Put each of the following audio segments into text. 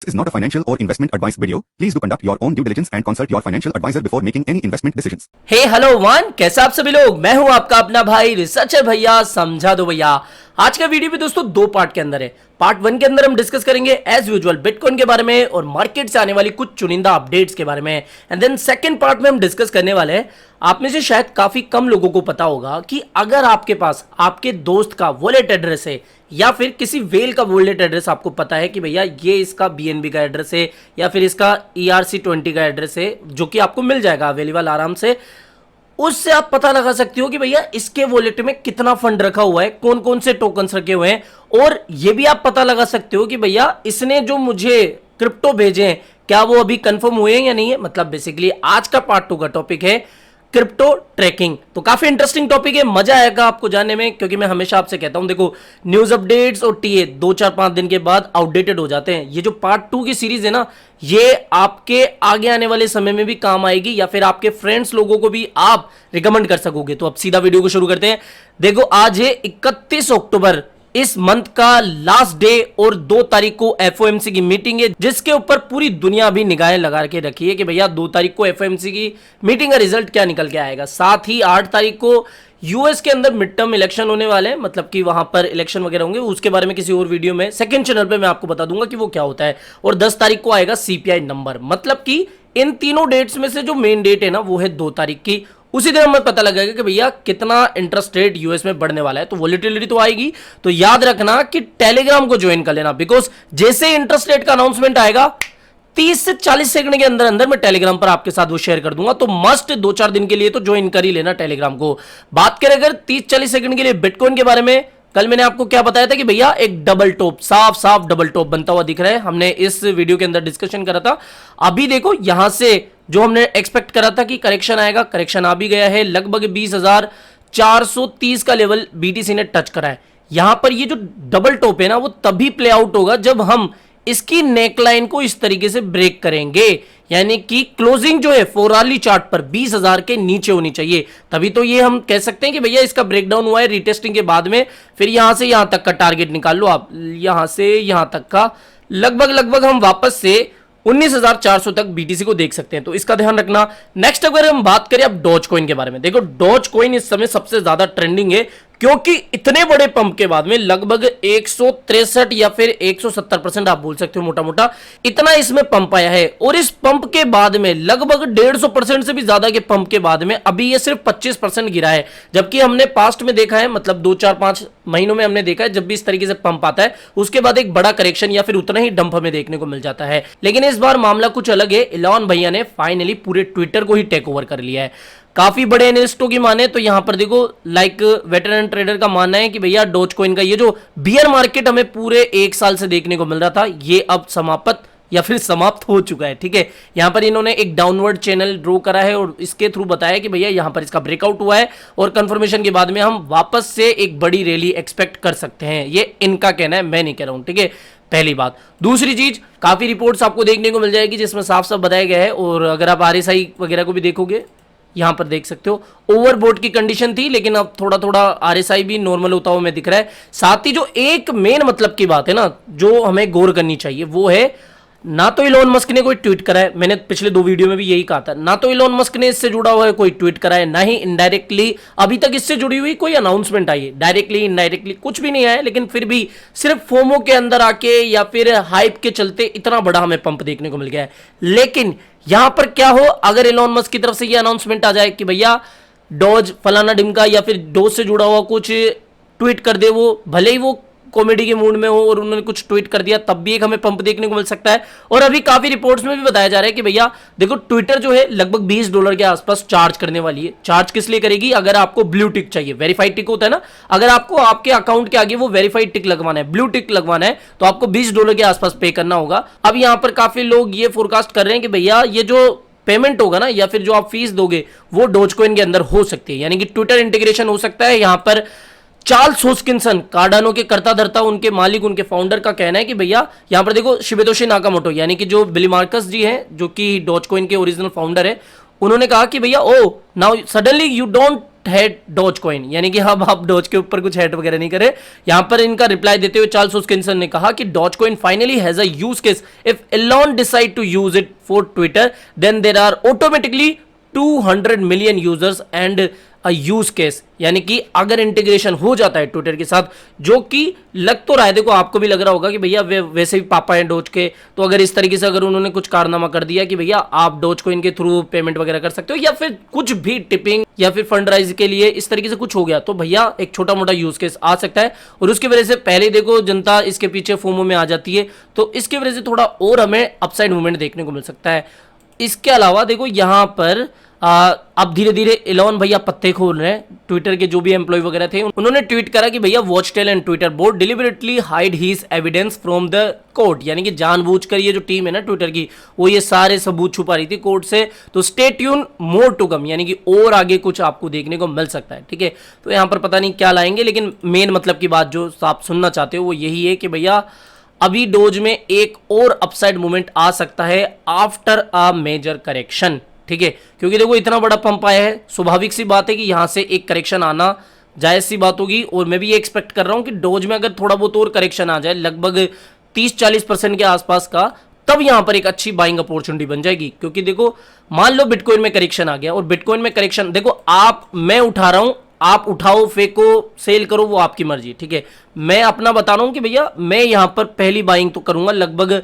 is not a financial or investment advice video. Please do conduct your own due diligence and consult your financial advisor before making any investment decisions. Hey hello one, कैसे आप सभी लोग। मैं हूं आपका अपना भाई researcher भैया, समझा दो भैया। आज का वीडियो भी दोस्तों दो पार्ट के अंदर है। पार्ट वन के अंदर हम डिस्कस करेंगे एज यूजुअल बिटकॉइन के बारे में और मार्केट से आने वाली कुछ चुनिंदा अपडेट्स के बारे में। एंड देन सेकंड पार्ट में हम डिस्कस करने वाले हैं, आप में से शायद काफी कम लोगों को पता होगा कि अगर आपके पास आपके दोस्त का वॉलेट एड्रेस है या फिर किसी वेल का वॉलेट एड्रेस आपको पता है कि भैया ये इसका बीएनबी का एड्रेस है या फिर इसका ERC20 का एड्रेस है, जो कि आपको मिल जाएगा अवेलेबल आराम से, उससे आप पता लगा सकते हो कि भैया इसके वॉलेट में कितना फंड रखा हुआ है, कौन कौन से टोकन्स रखे हुए हैं। और ये भी आप पता लगा सकते हो कि भैया इसने जो मुझे क्रिप्टो भेजे हैं क्या वो अभी कंफर्म हुए हैं या नहीं है। मतलब बेसिकली आज का पार्ट 2 का टॉपिक है क्रिप्टो ट्रैकिंग। तो काफी इंटरेस्टिंग टॉपिक है, मजा आएगा आपको जानने में, क्योंकि मैं हमेशा आपसे कहता हूं देखो न्यूज अपडेट्स और टीए 2-4-5 दिन के बाद आउटडेटेड हो जाते हैं। ये जो पार्ट 2 की सीरीज है ना, ये आपके आगे आने वाले समय में भी काम आएगी या फिर आपके फ्रेंड्स लोगों को भी आप रिकमेंड कर सकोगे। तो अब सीधा वीडियो को शुरू करते हैं। देखो आज है 31 अक्टूबर, इस मंथ का लास्ट डे और 2 तारीख को FOMC की मीटिंग है, जिसके ऊपर पूरी दुनिया अभी निगाहें लगा के रखी है कि भैया 2 तारीख को FOMC की मीटिंग का रिजल्ट क्या निकल के आएगा। साथ ही 8 तारीख को यूएस के अंदर मिड टर्म इलेक्शन होने वाले हैं, मतलब कि वहां पर इलेक्शन वगैरह होंगे। उसके बारे में किसी और वीडियो में सेकंड चैनल पे मैं आपको बता दूंगा कि वो क्या होता है। और 10 तारीख को आएगा CPI नंबर। मतलब कि इन तीनों डेट्स में से जो मेन डेट है ना वो है 2 तारीख की। उसी दिन हमें पता लगेगा कि भैया कितना इंटरेस्ट रेट यूएस में बढ़ने वाला है। तो वॉलेटिलिटी तो आएगी, तो याद रखना कि टेलीग्राम को ज्वाइन कर लेना, बिकॉज जैसे इंटरेस्ट रेट का अनाउंसमेंट आएगा 30 से 40 सेकंड के अंदर अंदर मैं टेलीग्राम पर आपके साथ वो शेयर कर दूंगा। तो मस्ट 2-4 दिन के लिए तो ज्वाइन कर ही लेना टेलीग्राम को। बात करें अगर 30-40 सेकंड के लिए बिटकॉइन के बारे में, कल मैंने आपको क्या बताया था कि भैया एक डबल टॉप, साफ साफ डबल टॉप बनता हुआ दिख रहा है। हमने इस वीडियो के अंदर डिस्कशन करा था। अभी देखो यहां से जो हमने एक्सपेक्ट करा था कि करेक्शन आएगा, करेक्शन आ भी गया है। लगभग 20,430 का लेवल BTC ने टच करा है। यहां पर ये जो डबल टॉप है ना वो तभी प्ले आउट होगा जब हम इसकी नेकलाइन को इस तरीके से ब्रेक करेंगे, यानी कि क्लोजिंग जो है 4 आवरली चार्ट पर 20,000 के नीचे होनी चाहिए। तभी तो ये हम कह सकते हैं कि भैया इसका ब्रेकडाउन हुआ है रीटेस्टिंग के बाद में। फिर यहां से यहां तक का टारगेट निकाल लो आप, यहां से यहां तक का लगभग हम वापस से 19,400 तक BTC को देख सकते हैं। तो इसका ध्यान रखना। नेक्स्ट अगर हम बात करें अब डॉज कॉइन के बारे में, देखो डॉज कॉइन इस समय सबसे ज्यादा ट्रेंडिंग है, क्योंकि इतने बड़े पंप के बाद में लगभग 163 या फिर 170% आप बोल सकते हो मोटा मोटा, इतना इसमें पंप आया है। और इस पंप के बाद में लगभग 150% से भी ज्यादा के पंप के बाद में अभी ये सिर्फ 25% गिरा है। जबकि हमने पास्ट में देखा है, मतलब 2-4-5 महीनों में हमने देखा है जब भी इस तरीके से पंप आता है उसके बाद एक बड़ा करेक्शन या फिर उतना ही डंप हमें देखने को मिल जाता है। लेकिन इस बार मामला कुछ अलग है। इलॉन भैया ने फाइनली पूरे ट्विटर को ही टेक ओवर कर लिया है। काफी बड़े एनालिस्टों की माने तो यहां पर देखो लाइक वेटरन ट्रेडर का मानना है कि भैया डॉज कॉइन का ये जो बियर मार्केट हमें पूरे 1 साल से देखने को मिल रहा था, ये अब समाप्त या फिर समाप्त हो चुका है। ठीक है, यहां पर इन्होंने एक डाउनवर्ड चैनल ड्रॉ करा है और इसके थ्रू बताया कि भैया यहां पर इसका ब्रेकआउट हुआ है और कंफर्मेशन के बाद में हम वापस से एक बड़ी रैली एक्सपेक्ट कर सकते हैं। ये इनका कहना है, मैं नहीं कह रहा हूं। ठीक है, पहली बात। दूसरी चीज, काफी रिपोर्ट्स आपको देखने को मिल जाएगी जिसमें साफ साफ बताया गया है। और अगर आप RSI वगैरह को भी देखोगे, यहां पर देख सकते हो ओवरबोट की कंडीशन थी, लेकिन अब थोड़ा थोड़ा RSI भी नॉर्मल होता हुआ हमें दिख रहा है। साथ ही जो एक मेन मतलब की बात है ना जो हमें गौर करनी चाहिए वो है, ना तो इलॉन मस्क ने कोई ट्वीट करा है, मैंने पिछले 2 वीडियो में भी यही कहा था, ना तो इलॉन मस्क ने इससे जुड़ा हुआ है कोई ट्वीट करा है, ना ही इनडायरेक्टली अभी तक इससे जुड़ी हुई कोई अनाउंसमेंट आई है। डायरेक्टली इनडायरेक्टली कुछ भी नहीं आया, लेकिन फिर भी सिर्फ फोमो के अंदर आके या फिर हाइप के चलते इतना बड़ा हमें पंप देखने को मिल गया है। लेकिन यहां पर क्या हो, अगर इलॉन मस्क की तरफ से यह अनाउंसमेंट आ जाए कि भैया डॉज फलाना डिमका या फिर डॉज से जुड़ा हुआ कुछ ट्वीट कर दे, वो भले ही वो कॉमेडी के मूड में हो और उन्होंने कुछ ट्वीट कर दिया, तब भी एक हमें पंप देखने को मिल सकता है। और अभी काफी रिपोर्ट्स में भी बताया जा रहा है कि भैया देखो ट्विटर जो है लगभग $20 के आसपास चार्ज करने वाली है। चार्ज किस लिए करेगी? अगर आपको ब्लू टिक चाहिए, वेरीफाइड टिक होता है ना, अगर आपको आपके अकाउंट के आगे वो वेरीफाइड टिक लगवाना है, ब्लू टिक लगवाना है, तो आपको $20 के आसपास पे करना होगा। अब यहां पर काफी लोग ये फोरकास्ट कर रहे हैं कि भैया ये जो पेमेंट होगा ना या फिर जो आप फीस दोगे वो डॉज कॉइन के अंदर हो सकती है, यानी कि ट्विटर इंटीग्रेशन हो सकता है। यहां पर चार्ल्स होस्किंसन, कार्डानो के कर्ता धर्ता, उनके मालिक, उनके फाउंडर का कहना है कि भैया यहां पर देखो शिबेतोशी नाकामोटो यानी कि जो बिली मार्कस जी हैं जो कि डॉज कॉइन के ओरिजिनल फाउंडर है, उन्होंने कहा कि भैया ओ नाउ सडनली यू डोंट है डॉज कॉइन, यानी कि अब आप डॉज के ऊपर कुछ हेड वगैरह नहीं करे। यहां पर इनका रिप्लाई देते हुए चार्ल्स हॉस्किंसन ने कहा कि dogecoin finally has a use case, if Elon decide to use it for Twitter then there are automatically 200 million users and a use case, यानी कि अगर इंटीग्रेशन हो जाता है ट्विटर के साथ, जो कि लग तो रहा है, देखो आपको भी लग रहा होगा कि भैया वैसे भी पापा हैं डोज के, तो अगर इस तरीके से अगर उन्होंने कुछ कारनामा कर दिया कि भैया आप डोज को इनके थ्रू पेमेंट वगैरह कर सकते हो, या फिर कुछ भी टिपिंग या फिर फंड राइज के लिए इस तरीके से कुछ हो गया, तो भैया एक छोटा मोटा यूज केस आ सकता है। और उसकी वजह से पहले देखो जनता इसके पीछे फोमो में आ जाती है, तो इसकी वजह से थोड़ा और हमें अपसाइड मूवमेंट देखने को मिल सकता है। इसके अलावा देखो यहाँ पर अब धीरे धीरे एलोन भैया पत्ते खोल रहे हैं। ट्विटर के जो भी एम्प्लॉय वगैरह थे उन्होंने ट्वीट करा कि भैया Wachtell and Twitter board deliberately hide his evidence from the court, यानी कि जानबूझकर ये जो टीम है ना ट्विटर की, वो ये सारे सबूत छुपा रही थी कोर्ट से। तो stay tune, more to come, यानी कि और आगे कुछ आपको देखने को मिल सकता है। ठीक है, तो यहाँ पर पता नहीं क्या लाएंगे, लेकिन मेन मतलब की बात जो आप सुनना चाहते हो वो यही है कि भैया अभी डोज में एक और अपसाइड मूवमेंट आ सकता है आफ्टर अ मेजर करेक्शन। ठीक है, क्योंकि देखो इतना बड़ा पंप आया है, स्वाभाविक सी बात है कि यहां से एक करेक्शन आना जायज सी बात होगी। और मैं भी ये एक्सपेक्ट कर रहा हूं कि डोज में अगर थोड़ा बहुत और करेक्शन आ जाए लगभग 30-40% के आसपास का, तब यहां पर एक अच्छी बाइंग अपॉर्चुनिटी बन जाएगी। क्योंकि देखो मान लो बिटकॉइन में करेक्शन आ गया, और बिटकॉइन में करेक्शन देखो मैं उठा रहा हूं, आप उठाओ फेंको सेल करो वो आपकी मर्जी। ठीक है, मैं अपना बता रहा हूं कि भैया मैं यहां पर पहली बाइंग तो करूंगा लगभग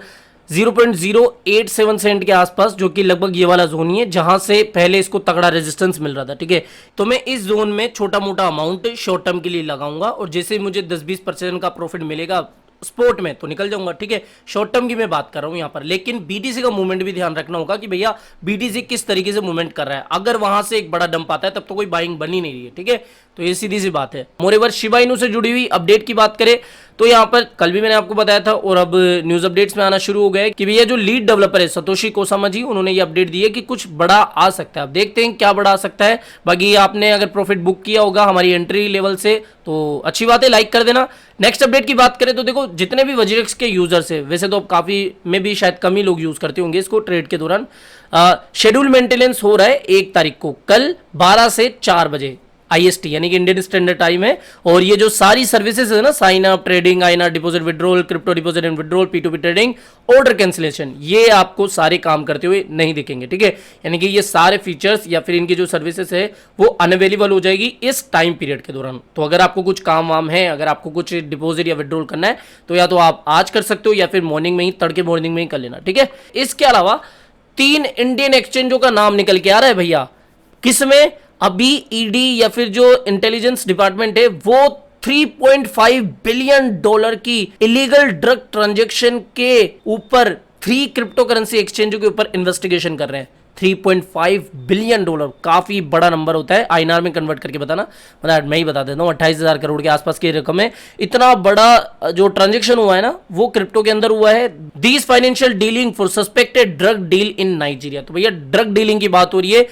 0.087 सेंट के आसपास, जो कि लगभग ये वाला जोन ही है जहां से पहले इसको तगड़ा रेजिस्टेंस मिल रहा था। ठीक है, तो मैं इस जोन में छोटा मोटा अमाउंट शॉर्ट टर्म के लिए लगाऊंगा, और जैसे मुझे 10-20% का प्रॉफिट मिलेगा स्पोर्ट में तो निकल जाऊंगा। ठीक है, शॉर्ट टर्म की मैं बात कर रहा हूं यहां पर, लेकिन बीटीसी का मूवमेंट भी ध्यान रखना होगा कि भैया बीटीसी किस तरीके से मूवमेंट कर रहा है। अगर वहां से एक बड़ा डंप आता है तब तो कोई बाइंग बन ही नहीं रही है। ठीक है, तो ये सीधी सी बात है। मोरेवर शिबा इनू से जुड़ी हुई अपडेट की बात करें तो यहाँ पर कल भी मैंने आपको बताया था, और अब न्यूज अपडेट्स में आना शुरू हो गया है कि भैया जो लीड डेवलपर है सतोशी कोसामा जी, उन्होंने ये अपडेट दी है कि कुछ बड़ा आ सकता है। अब देखते हैं क्या बड़ा आ सकता है। बाकी आपने अगर प्रॉफिट बुक किया होगा हमारी एंट्री लेवल से तो अच्छी बात है, लाइक कर देना। नेक्स्ट अपडेट की बात करें तो देखो जितने भी वजीरेक्स के यूजर्स है, वैसे तो अब काफी में भी शायद कम ही लोग यूज करते होंगे इसको ट्रेड के दौरान, शेड्यूल मेंटेनेंस हो रहा है 1 तारीख को, कल 12 से 4 बजे IST, यानी कि इंडियन स्टैंडर्ड टाइम है। और ये जो सारी सर्विसेज है ना, sign up, trading, INR, deposit withdrawal, crypto deposit and withdrawal, P2P trading, order cancellation, ये आपको सारे काम करते हुए नहीं दिखेंगे। ठीक है, यानी कि ये सारे फीचर्स या फिर इनकी जो सर्विसेज है वो अनअवेलेबल हो जाएगी इस टाइम पीरियड के दौरान। तो अगर आपको कुछ काम वाम है, अगर आपको कुछ डिपॉजिट या विड्रॉल करना है तो या तो आप आज कर सकते हो या फिर मॉर्निंग में ही, तड़के मॉर्निंग में ही कर लेना। ठीक है, इसके अलावा 3 इंडियन एक्सचेंजों का नाम निकल के आ रहा है भैया, किसमें अभी ईडी या फिर जो इंटेलिजेंस डिपार्टमेंट है वो $3.5 बिलियन की इलीगल ड्रग ट्रांजैक्शन के ऊपर 3 क्रिप्टो करेंसी एक्सचेंजों के ऊपर इन्वेस्टिगेशन कर रहे हैं। $3.5 बिलियन, काफी बड़ा नंबर होता है। आईएनआर में कन्वर्ट करके बताना, मतलब मैं ही बता देता हूँ, 28,000 करोड़ के आसपास की रकम है। इतना बड़ा जो ट्रांजैक्शन हुआ है ना वो क्रिप्टो के अंदर हुआ है। These financial dealing for suspected drug deal in Nigeria. तो भैया ड्रग डीलिंग की बात हो रही है,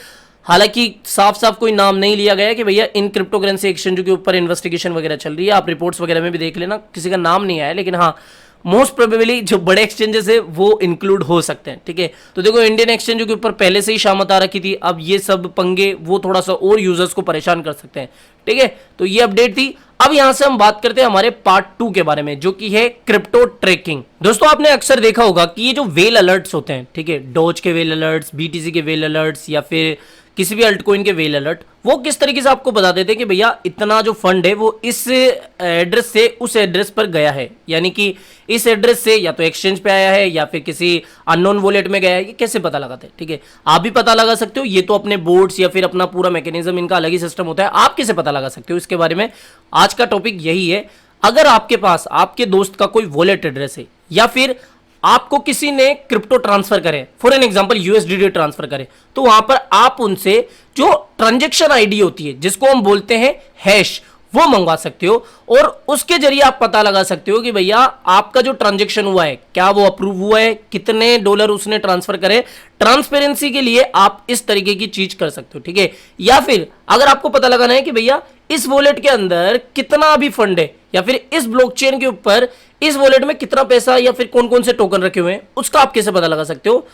हालांकि साफ साफ कोई नाम नहीं लिया गया कि भैया इन क्रिप्टो करेंसी एक्सचेंजों के ऊपर इन्वेस्टिगेशन वगैरह चल रही है। आप रिपोर्ट्स वगैरह में भी देख लेना, किसी का नाम नहीं आया, लेकिन हाँ मोस्ट प्रोबेबली जो बड़े एक्सचेंजेस है वो इंक्लूड हो सकते हैं। ठीक है, तो देखो इंडियन एक्सचेंजों के ऊपर पहले से ही शामत आ रखी थी, अब ये सब पंगे वो थोड़ा सा और यूजर्स को परेशान कर सकते हैं। ठीक है, तो ये अपडेट थी। अब यहां से हम बात करते हैं हमारे पार्ट 2 के बारे में, जो कि है क्रिप्टो ट्रैकिंग। दोस्तों आपने अक्सर देखा होगा कि ये जो वेल अलर्ट्स होते हैं, ठीक है, डॉज के वेल अलर्ट्स, बीटीसी के वेल अलर्ट्स या फिर किसी भी अल्टकॉइन के वेल अलर्ट, वो किस तरीके से आपको बता देते हैं कि भैया इतना जो फंड है वो इस एड्रेस से उस एड्रेस पर गया है, यानी कि इस एड्रेस से या तो एक्सचेंज पे आया है या फिर किसी अननोन वॉलेट में गया है। ये कैसे पता लगाते हैं? ठीक है, आप भी पता लगा सकते हो, ये तो अपने बोर्ड्स या फिर अपना पूरा मैकेनिज्म, इनका अलग ही सिस्टम होता है। आप कैसे पता लगा सकते हो इसके बारे में आज का टॉपिक यही है। अगर आपके पास आपके दोस्त का कोई वॉलेट एड्रेस है या फिर आपको किसी ने क्रिप्टो ट्रांसफर करे, for an example USDT transfer करे, तो वहां पर आप उनसे जो ट्रांजैक्शन आईडी होती है जिसको हम बोलते हैं हैश, वो मंगवा सकते हो और उसके जरिए आप पता लगा सकते हो कि भैया आपका जो ट्रांजैक्शन हुआ है क्या वो अप्रूव हुआ है, कितने डॉलर उसने ट्रांसफर करे। ट्रांसपेरेंसी के लिए आप इस तरीके की चीज कर सकते हो। ठीक है, या फिर अगर आपको पता लगाना है कि भैया इस वॉलेट के अंदर कितना भी फंड है या फिर इस ब्लॉकचेन के ऊपर इस वॉलेट में कितना पैसा या फिर कौन कौन से टोकन रखे हुए हैं, उसका आप कैसे पता लगा सकते हो?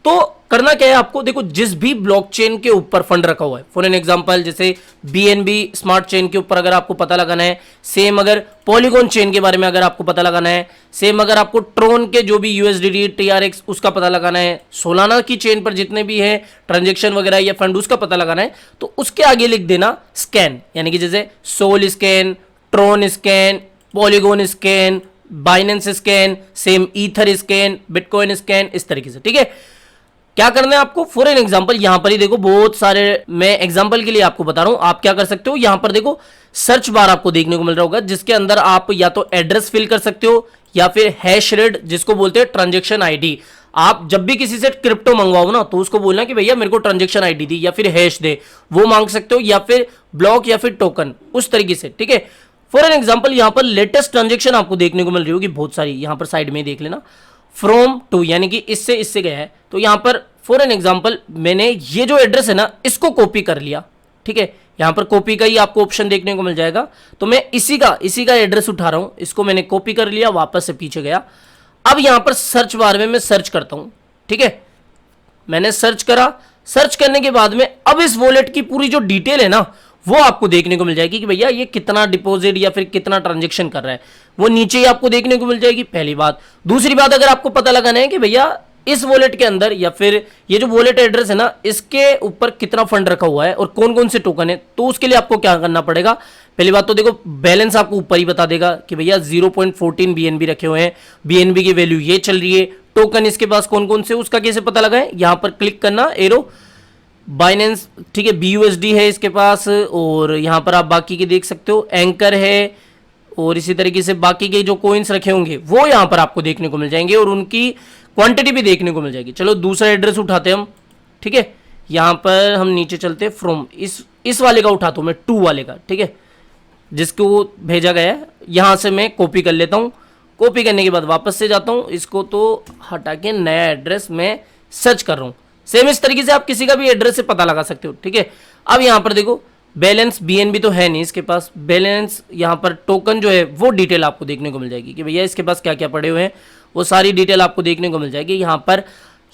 तो करना क्या है आपको, देखो जिस भी ब्लॉकचेन के ऊपर फंड रखा हुआ है, फॉर एन एग्जांपल जैसे बीएनबी स्मार्ट चेन के ऊपर अगर आपको पता लगाना है, सेम अगर पॉलीगॉन चेन के बारे में अगर आपको पता लगाना है, सेम अगर आपको ट्रोन के जो भी यूएसडीटी टीआरएक्स उसका पता लगाना है, सोलाना की चेन पर जितने भी है ट्रांजेक्शन वगैरह या फंड उसका पता लगाना है, तो उसके आगे लिख देना स्कैन, यानी कि जैसे Sol scan, Tron scan, Polygon scan, Binance scan, same ether scan, bitcoin scan, इस तरीके से। ठीक है, क्या करना है आपको, फॉर एन एग्जांपल यहां पर ही देखो बहुत सारे, मैं एग्जांपल के लिए आपको बता रहा हूं, आप क्या कर सकते हो, यहां पर देखो सर्च बार आपको देखने को मिल रहा होगा, जिसके अंदर आप या तो एड्रेस फिल कर सकते हो या फिर हैश रेट जिसको बोलते हैं ट्रांजेक्शन आईडी। आप जब भी किसी से क्रिप्टो मंगवाओ ना तो उसको बोलना कि भैया मेरे को ट्रांजेक्शन आईडी दी या फिर हैश दे, वो मांग सकते हो, या फिर ब्लॉक या फिर टोकन, उस तरीके से। ठीक है, फॉर एन एग्जांपल यहां पर लेटेस्ट ट्रांजेक्शन आपको देखने को मिल रही होगी बहुत सारी, यहां पर साइड में देख लेना, फ्रॉम टू, यानी कि इससे इससे गया है। तो यहां पर फॉर एन एग्जांपल मैंने ये जो एड्रेस है ना इसको कॉपी कर लिया। ठीक है, यहां पर कॉपी का ही आपको ऑप्शन देखने को मिल जाएगा, तो मैं इसी का एड्रेस उठा रहा हूं, इसको मैंने कॉपी कर लिया, वापस से पीछे गया। अब यहां पर सर्च बार में मैं सर्च करता हूं। ठीक है, मैंने सर्च करा, सर्च करने के बाद में अब इस वॉलेट की पूरी जो डिटेल है ना वो आपको देखने को मिल जाएगी कि भैया ये कितना डिपॉजिट या फिर कितना ट्रांजेक्शन कर रहा है, वो नीचे ही आपको देखने को मिल जाएगी, पहली बात। दूसरी बात, अगर आपको पता लगाना है कि भैया इस वॉलेट के अंदर या फिर ये जो वॉलेट एड्रेस है ना इसके ऊपर कितना फंड रखा हुआ है और कौन कौन से टोकन है, तो उसके लिए आपको क्या करना पड़ेगा, पहली बात तो देखो बैलेंस आपको ऊपर ही बता देगा कि भैया 0.14 बीएनबी रखे हुए हैं, बीएनबी की वैल्यू ये चल रही है, टोकन इसके पास कौन कौन से, उसका कैसे पता लगाएं, यहां पर क्लिक करना एरो, बाइनेंस, ठीक है, BUSD है इसके पास, और यहां पर आप बाकी के देख सकते हो, एंकर है, और इसी तरीके से बाकी के जो कॉइन्स रखे होंगे वो यहां पर आपको देखने को मिल जाएंगे और उनकी क्वांटिटी भी देखने को मिल जाएगी। चलो दूसरा एड्रेस उठाते हैं हम। ठीक है, यहां पर हम नीचे चलते हैं, फ्रॉम इस वाले का उठाता हूं मैं, 2 वाले का। ठीक है, जिसको भेजा गया है, यहां से मैं कॉपी कर लेता हूं, कॉपी करने के बाद वापस से जाता हूं, इसको तो हटा के नया एड्रेस मैं सर्च कर रहा हूं। सेम इस तरीके से आप किसी का भी एड्रेस से पता लगा सकते हो। ठीक है, अब यहां पर देखो बैलेंस, बीएनबी तो है नहीं इसके पास, बैलेंस यहां पर टोकन जो है वो डिटेल आपको देखने को मिल जाएगी कि भैया इसके पास क्या क्या पड़े हुए हैं, वो सारी डिटेल आपको देखने को मिल जाएगी यहां पर।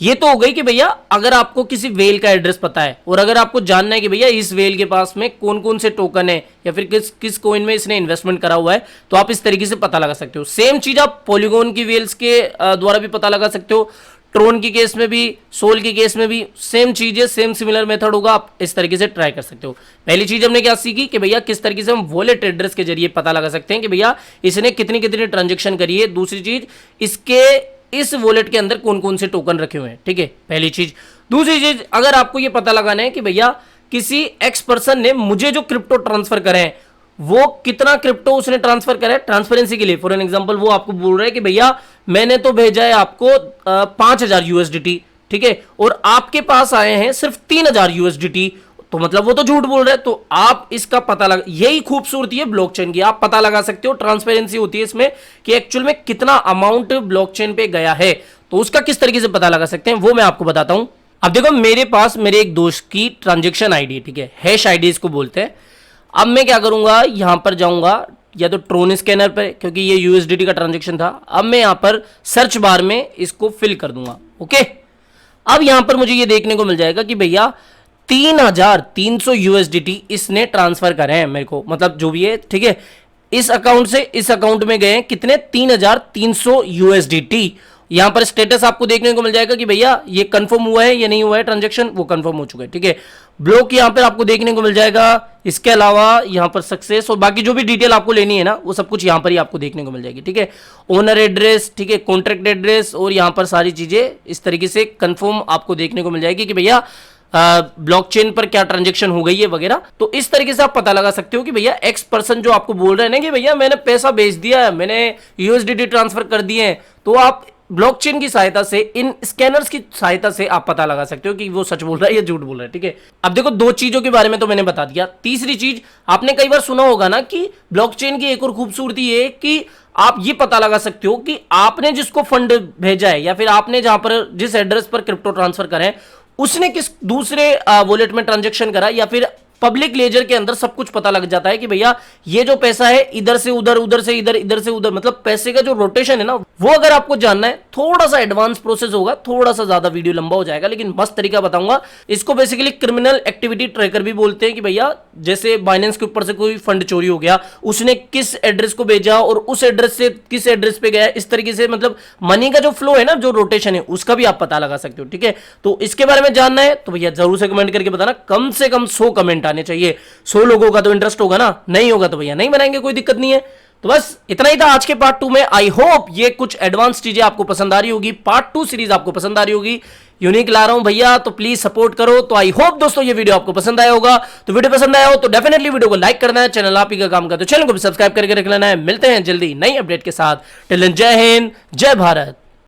ये तो हो गई कि भैया अगर आपको किसी वेल का एड्रेस पता है और अगर आपको जानना है कि भैया इस वेल के पास में कौन कौन से टोकन है या फिर किस किस कॉइन में इसने इन्वेस्टमेंट करा हुआ है, तो आप इस तरीके से पता लगा सकते हो। सेम चीज आप पॉलीगॉन की वेल्स के द्वारा भी पता लगा सकते हो, ट्रोन की केस में भी, सोल की केस में भी सेम चीज है, सेम सिमिलर मेथड होगा, आप इस तरीके से ट्राई कर सकते हो। पहली चीज हमने क्या सीखी कि भैया किस तरीके से हम वॉलेट एड्रेस के जरिए पता लगा सकते हैं कि भैया इसने कितनी कितनी ट्रांजेक्शन करी है। दूसरी चीज, इसके इस वॉलेट के अंदर कौन कौन से टोकन रखे हुए हैं। ठीक है, पहली चीज। दूसरी चीज, अगर आपको ये पता लगाना है कि भैया किसी एक्स पर्सन ने मुझे जो क्रिप्टो ट्रांसफर करे हैं वो कितना क्रिप्टो उसने ट्रांसफर करा है, ट्रांसपेरेंसी के लिए फॉर एन एग्जांपल वो आपको बोल रहा है कि भैया मैंने तो भेजा है आपको 5000 यूएसडीटी, ठीक है, और आपके पास आए हैं सिर्फ 3000 यूएसडीटी, तो मतलब वो तो झूठ बोल रहा है। तो आप इसका पता लगा, यही खूबसूरती है ब्लॉकचेन की, आप पता लगा सकते हो, ट्रांसपेरेंसी होती है इसमें कि एक्चुअल में कितना अमाउंट ब्लॉकचेन पे गया है, तो उसका किस तरीके से पता लगा सकते हैं वो मैं आपको बताता हूं। अब देखो मेरे पास मेरे एक दोस्त की ट्रांजेक्शन आईडी, ठीक है, हैश आईडी इसको बोलते हैं। अब मैं क्या करूंगा, यहां पर जाऊंगा या तो ट्रोन स्कैनर पर, क्योंकि ये यूएसडीटी का ट्रांजेक्शन था। अब मैं यहां पर सर्च बार में इसको फिल कर दूंगा। ओके, अब यहां पर मुझे ये देखने को मिल जाएगा कि भैया 3300 यूएसडीटी इसने ट्रांसफर करे हैं मेरे को, मतलब जो भी है, ठीक है, इस अकाउंट से इस अकाउंट में गए हैं कितने, 3300 यूएसडीटी। यहां पर स्टेटस आपको देखने को मिल जाएगा कि भैया ये कंफर्म हुआ है या नहीं हुआ है ट्रांजैक्शन, वो कंफर्म हो चुका है। ठीक है, ब्लॉक यहां पर आपको देखने को मिल जाएगा, इसके अलावा यहां पर सक्सेस और बाकी जो भी डिटेल आपको लेनी है ना वो सब कुछ यहां पर ही आपको देखने को मिल जाएगी। ठीक है, ओनर एड्रेस, ठीक है, कॉन्ट्रैक्ट एड्रेस, और यहां पर सारी चीजें इस तरीके से कंफर्म आपको देखने को मिल जाएगी कि भैया ब्लॉकचेन पर क्या ट्रांजैक्शन हो गई है वगैरह। तो इस तरीके से आप पता लगा सकते हो कि भैया एक्स पर्सन जो आपको बोल रहे हैं ना कि भैया मैंने पैसा भेज दिया है, मैंने यूएसडीटी ट्रांसफर कर दिए हैं, तो आप ब्लॉकचेन की सहायता से, इन स्कैनर्स की सहायता से आप पता लगा सकते हो कि वो सच बोल रहा है या झूठ बोल रहा है। ठीक है, अब देखो दो चीजों के बारे में तो मैंने बता दिया। तीसरी चीज, आपने कई बार सुना होगा ना कि ब्लॉकचेन की एक और खूबसूरती है कि आप ये पता लगा सकते हो कि आपने जिसको फंड भेजा है या फिर आपने जहां पर जिस एड्रेस पर क्रिप्टो ट्रांसफर करें उसने किस दूसरे वॉलेट में ट्रांजेक्शन करा, या फिर पब्लिक लेजर के अंदर सब कुछ पता लग जाता है कि भैया ये जो पैसा है इधर से उधर, उधर से इधर, इधर से उधर, मतलब पैसे का जो रोटेशन है ना, वो अगर आपको जानना है, थोड़ा सा एडवांस प्रोसेस होगा, थोड़ा सा ज्यादा वीडियो लंबा हो जाएगा, लेकिन मस्त तरीका बताऊंगा। इसको बेसिकली क्रिमिनल एक्टिविटी ट्रैकर भी बोलते हैं कि भैया जैसे बाइनेंस के ऊपर से कोई फंड चोरी हो गया, उसने किस एड्रेस को भेजा और उस एड्रेस से किस एड्रेस पे गया, इस तरीके से मतलब मनी का जो फ्लो है ना, जो रोटेशन है, उसका भी आप पता लगा सकते हो। ठीक है, तो इसके बारे में जानना है तो भैया जरूर से कमेंट करके बताना। कम से कम 100 कमेंट आने चाहिए। 100 लोगों का तो इंटरेस्ट होगा ना, नहीं होगा तो भैया नहीं बनाएंगे, कोई दिक्कत नहीं है। तो बस इतना ही था आज के पार्ट 2 में। आई होप ये कुछ एडवांस चीजें आपको पसंद आ रही होगी, पार्ट 2 सीरीज आपको पसंद आ रही होगी। यूनिक ला रहा हूं भैया, तो प्लीज सपोर्ट करो। तो आई होप दोस्तों ये वीडियो आपको पसंद आया होगा। तो वीडियो पसंद आया हो तो डेफिनेटली वीडियो को लाइक करना है, चैनल आप ही का काम का तो चैनल को भी सब्सक्राइब करके रख लेना है। मिलते हैं जल्दी नई अपडेट के साथ। टिल देन जय हिंद, जय भारत।